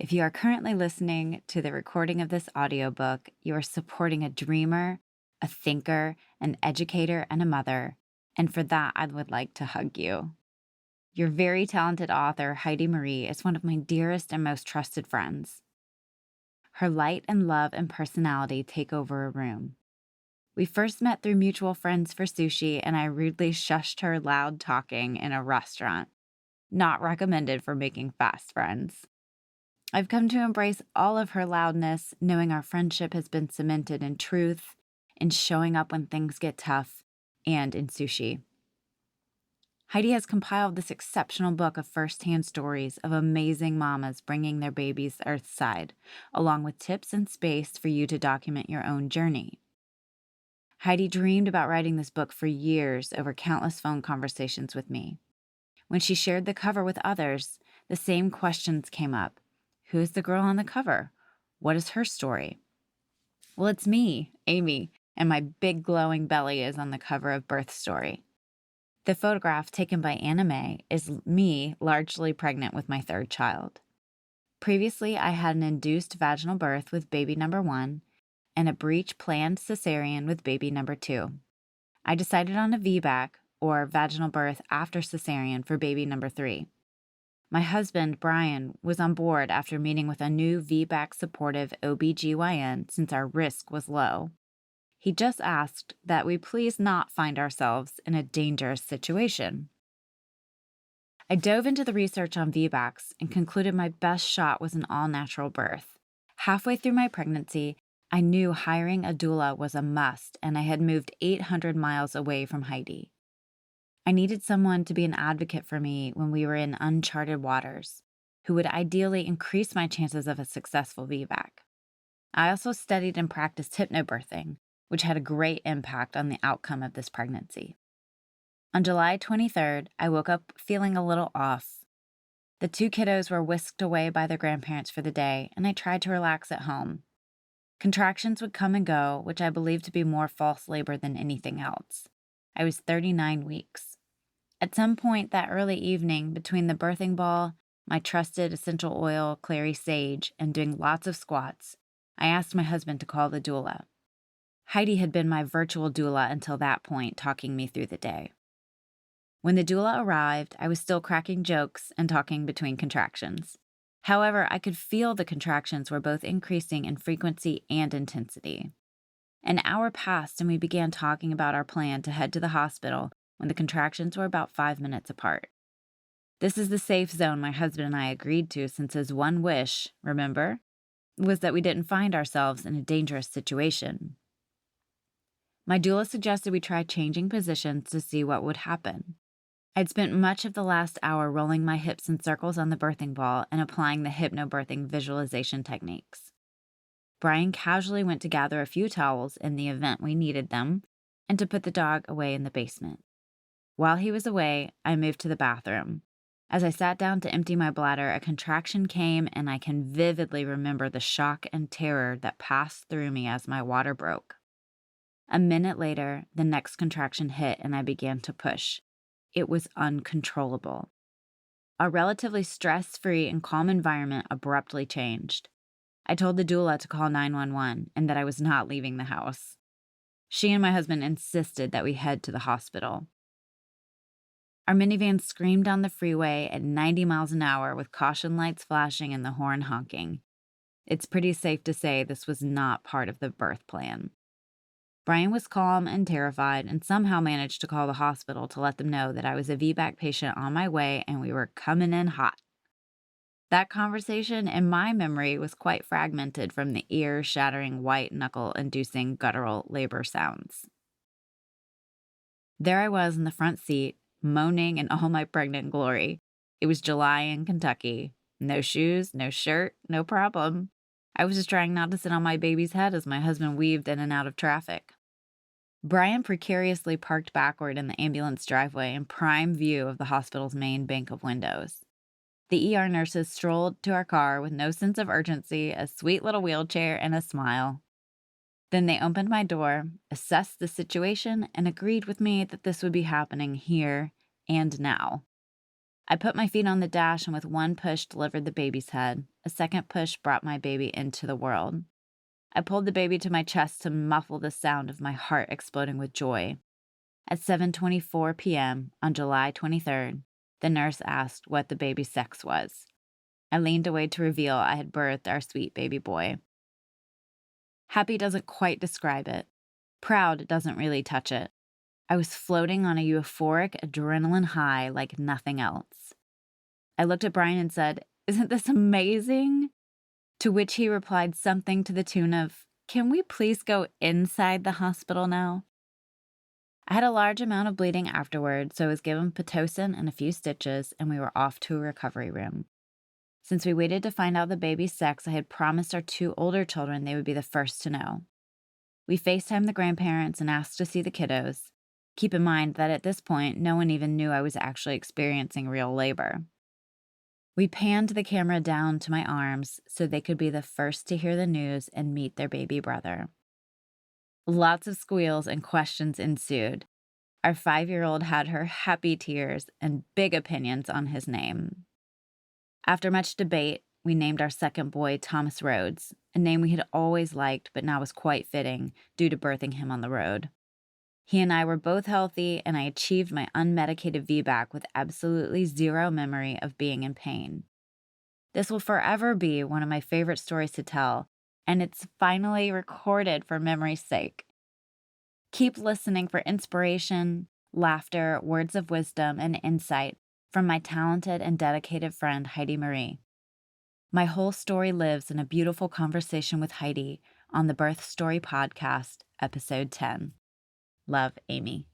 If you are currently listening to the recording of this audiobook, you are supporting a dreamer, a thinker, an educator, and a mother. And for that, I would like to hug you. Your very talented author, Heidi Marie, is one of my dearest and most trusted friends. Her light and love and personality take over a room. We first met through mutual friends for sushi, and I rudely shushed her loud talking in a restaurant. Not recommended for making fast friends. I've come to embrace all of her loudness, knowing our friendship has been cemented in truth, in showing up when things get tough, and in sushi. Heidi has compiled this exceptional book of firsthand stories of amazing mamas bringing their babies earthside, along with tips and space for you to document your own journey. Heidi dreamed about writing this book for years over countless phone conversations with me. When she shared the cover with others, the same questions came up. Who is the girl on the cover? What is her story? Well, it's me, Amy, and my big glowing belly is on the cover of Birth Story. The photograph taken by Anna May is me largely pregnant with my third child. Previously, I had an induced vaginal birth with baby number 1 and a breech planned cesarean with baby number 2. I decided on a VBAC, or vaginal birth after cesarean, for baby number 3. My husband, Brian, was on board after meeting with a new VBAC supportive OBGYN since our risk was low. He just asked that we please not find ourselves in a dangerous situation. I dove into the research on VBACs and concluded my best shot was an all-natural birth. Halfway through my pregnancy, I knew hiring a doula was a must, and I had moved 800 miles away from Heidi. I needed someone to be an advocate for me when we were in uncharted waters, who would ideally increase my chances of a successful VBAC. I also studied and practiced hypnobirthing, which had a great impact on the outcome of this pregnancy. On July 23rd, I woke up feeling a little off. The 2 kiddos were whisked away by their grandparents for the day, and I tried to relax at home. Contractions would come and go, which I believed to be more false labor than anything else. I was 39 weeks. At some point that early evening, between the birthing ball, my trusted essential oil, clary sage, and doing lots of squats, I asked my husband to call the doula. Heidi had been my virtual doula until that point, talking me through the day. When the doula arrived, I was still cracking jokes and talking between contractions. However, I could feel the contractions were both increasing in frequency and intensity. An hour passed and we began talking about our plan to head to the hospital when the contractions were about 5 minutes apart. This is the safe zone my husband and I agreed to since his one wish, remember, was that we didn't find ourselves in a dangerous situation. My doula suggested we try changing positions to see what would happen. I'd spent much of the last hour rolling my hips in circles on the birthing ball and applying the hypnobirthing visualization techniques. Brian casually went to gather a few towels in the event we needed them and to put the dog away in the basement. While he was away, I moved to the bathroom. As I sat down to empty my bladder, a contraction came, and I can vividly remember the shock and terror that passed through me as my water broke. A minute later, the next contraction hit and I began to push. It was uncontrollable. Our relatively stress-free and calm environment abruptly changed. I told the doula to call 911 and that I was not leaving the house. She and my husband insisted that we head to the hospital. Our minivan screamed down the freeway at 90 miles an hour with caution lights flashing and the horn honking. It's pretty safe to say this was not part of the birth plan. Brian was calm and terrified and somehow managed to call the hospital to let them know that I was a VBAC patient on my way and we were coming in hot. That conversation, in my memory, was quite fragmented from the ear-shattering, white-knuckle-inducing guttural labor sounds. There I was in the front seat, moaning in all my pregnant glory. It was July in Kentucky. No shoes, no shirt, no problem. I was just trying not to sit on my baby's head as my husband weaved in and out of traffic. Brian precariously parked backward in the ambulance driveway in prime view of the hospital's main bank of windows. The ER nurses strolled to our car with no sense of urgency, a sweet little wheelchair, and a smile. Then they opened my door, assessed the situation, and agreed with me that this would be happening here and now. I put my feet on the dash and with one push delivered the baby's head. A second push brought my baby into the world. I pulled the baby to my chest to muffle the sound of my heart exploding with joy. At 7:24 p.m. on July 23rd, the nurse asked what the baby's sex was. I leaned away to reveal I had birthed our sweet baby boy. Happy doesn't quite describe it. Proud doesn't really touch it. I was floating on a euphoric adrenaline high like nothing else. I looked at Brian and said, "Isn't this amazing?" To which he replied something to the tune of, "Can we please go inside the hospital now?" I had a large amount of bleeding afterward, so I was given Pitocin and a few stitches, and we were off to a recovery room. Since we waited to find out the baby's sex, I had promised our 2 older children they would be the first to know. We FaceTimed the grandparents and asked to see the kiddos. Keep in mind that at this point, no one even knew I was actually experiencing real labor. We panned the camera down to my arms so they could be the first to hear the news and meet their baby brother. Lots of squeals and questions ensued. Our 5-year-old had her happy tears and big opinions on his name. After much debate, we named our second boy Thomas Rhodes, a name we had always liked but now was quite fitting due to birthing him on the road. He and I were both healthy, and I achieved my unmedicated VBAC with absolutely zero memory of being in pain. This will forever be one of my favorite stories to tell, and it's finally recorded for memory's sake. Keep listening for inspiration, laughter, words of wisdom, and insight from my talented and dedicated friend Heidi Marie. My whole story lives in a beautiful conversation with Heidi on the Birth Story Podcast, Episode 10. Love, Amy.